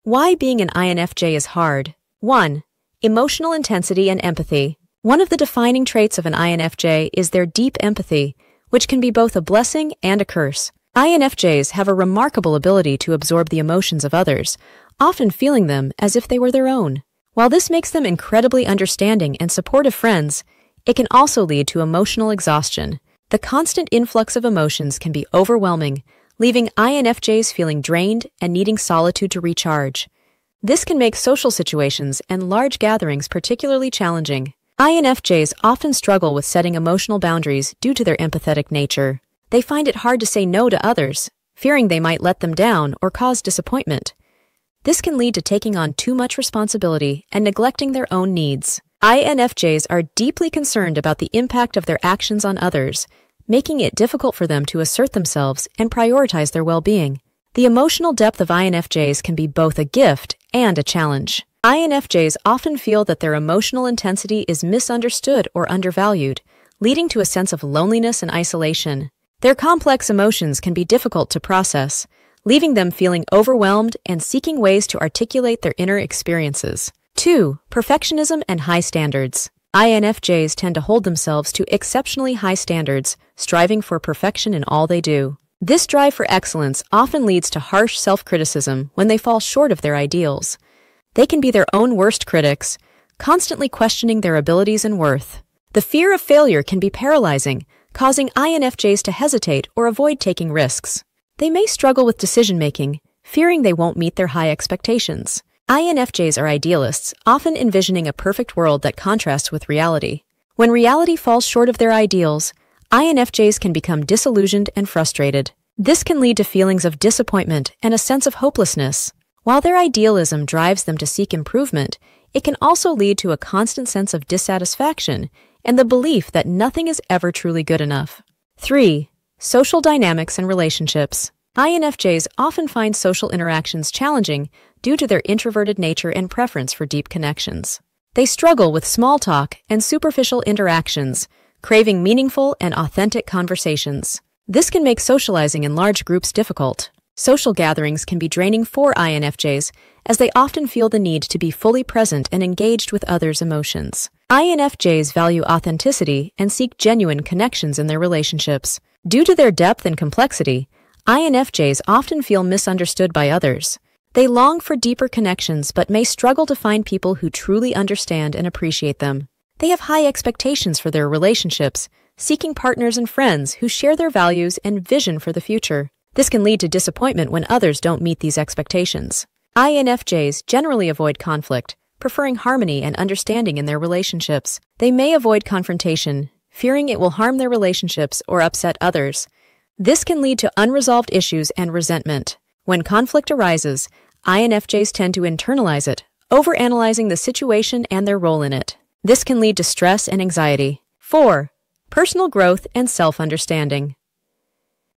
Why being an INFJ is hard. 1. Emotional intensity and empathy. One of the defining traits of an INFJ is their deep empathy, which can be both a blessing and a curse. INFJs have a remarkable ability to absorb the emotions of others, often feeling them as if they were their own. While this makes them incredibly understanding and supportive friends, it can also lead to emotional exhaustion. The constant influx of emotions can be overwhelming, leaving INFJs feeling drained and needing solitude to recharge. This can make social situations and large gatherings particularly challenging. INFJs often struggle with setting emotional boundaries due to their empathetic nature. They find it hard to say no to others, fearing they might let them down or cause disappointment. This can lead to taking on too much responsibility and neglecting their own needs. INFJs are deeply concerned about the impact of their actions on others, making it difficult for them to assert themselves and prioritize their well-being. The emotional depth of INFJs can be both a gift and a challenge. INFJs often feel that their emotional intensity is misunderstood or undervalued, leading to a sense of loneliness and isolation. Their complex emotions can be difficult to process, leaving them feeling overwhelmed and seeking ways to articulate their inner experiences. 2. Perfectionism and high standards. INFJs tend to hold themselves to exceptionally high standards, striving for perfection in all they do. This drive for excellence often leads to harsh self-criticism when they fall short of their ideals. They can be their own worst critics, constantly questioning their abilities and worth. The fear of failure can be paralyzing, causing INFJs to hesitate or avoid taking risks. They may struggle with decision-making, fearing they won't meet their high expectations. INFJs are idealists, often envisioning a perfect world that contrasts with reality. When reality falls short of their ideals, INFJs can become disillusioned and frustrated. This can lead to feelings of disappointment and a sense of hopelessness. While their idealism drives them to seek improvement, it can also lead to a constant sense of dissatisfaction and the belief that nothing is ever truly good enough. 3. Social dynamics and relationships. INFJs often find social interactions challenging due to their introverted nature and preference for deep connections. They struggle with small talk and superficial interactions, craving meaningful and authentic conversations. This can make socializing in large groups difficult. Social gatherings can be draining for INFJs, as they often feel the need to be fully present and engaged with others' emotions. INFJs value authenticity and seek genuine connections in their relationships. Due to their depth and complexity, INFJs often feel misunderstood by others. They long for deeper connections but may struggle to find people who truly understand and appreciate them. They have high expectations for their relationships, seeking partners and friends who share their values and vision for the future. This can lead to disappointment when others don't meet these expectations. INFJs generally avoid conflict, preferring harmony and understanding in their relationships. They may avoid confrontation, fearing it will harm their relationships or upset others. This can lead to unresolved issues and resentment. When conflict arises, INFJs tend to internalize it, overanalyzing the situation and their role in it. This can lead to stress and anxiety. 4. Personal growth and self-understanding.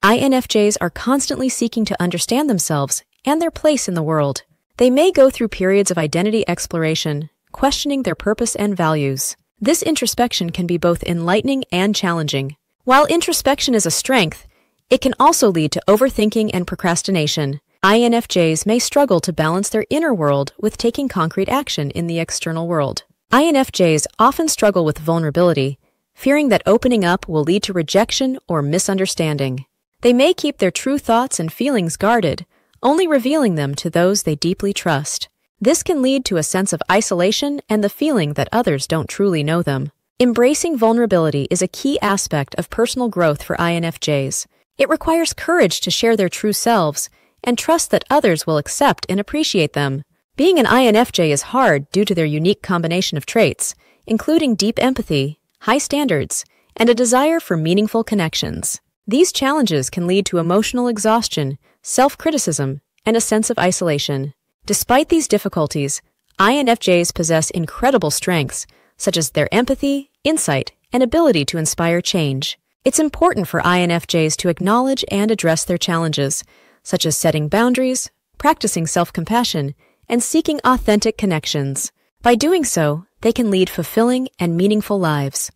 INFJs are constantly seeking to understand themselves and their place in the world. They may go through periods of identity exploration, questioning their purpose and values. This introspection can be both enlightening and challenging. While introspection is a strength, it can also lead to overthinking and procrastination. INFJs may struggle to balance their inner world with taking concrete action in the external world. INFJs often struggle with vulnerability, fearing that opening up will lead to rejection or misunderstanding. They may keep their true thoughts and feelings guarded, only revealing them to those they deeply trust. This can lead to a sense of isolation and the feeling that others don't truly know them. Embracing vulnerability is a key aspect of personal growth for INFJs. It requires courage to share their true selves and trust that others will accept and appreciate them. Being an INFJ is hard due to their unique combination of traits, including deep empathy, high standards, and a desire for meaningful connections. These challenges can lead to emotional exhaustion, self-criticism, and a sense of isolation. Despite these difficulties, INFJs possess incredible strengths, such as their empathy, insight, and ability to inspire change. It's important for INFJs to acknowledge and address their challenges, such as setting boundaries, practicing self-compassion, and seeking authentic connections. By doing so, they can lead fulfilling and meaningful lives.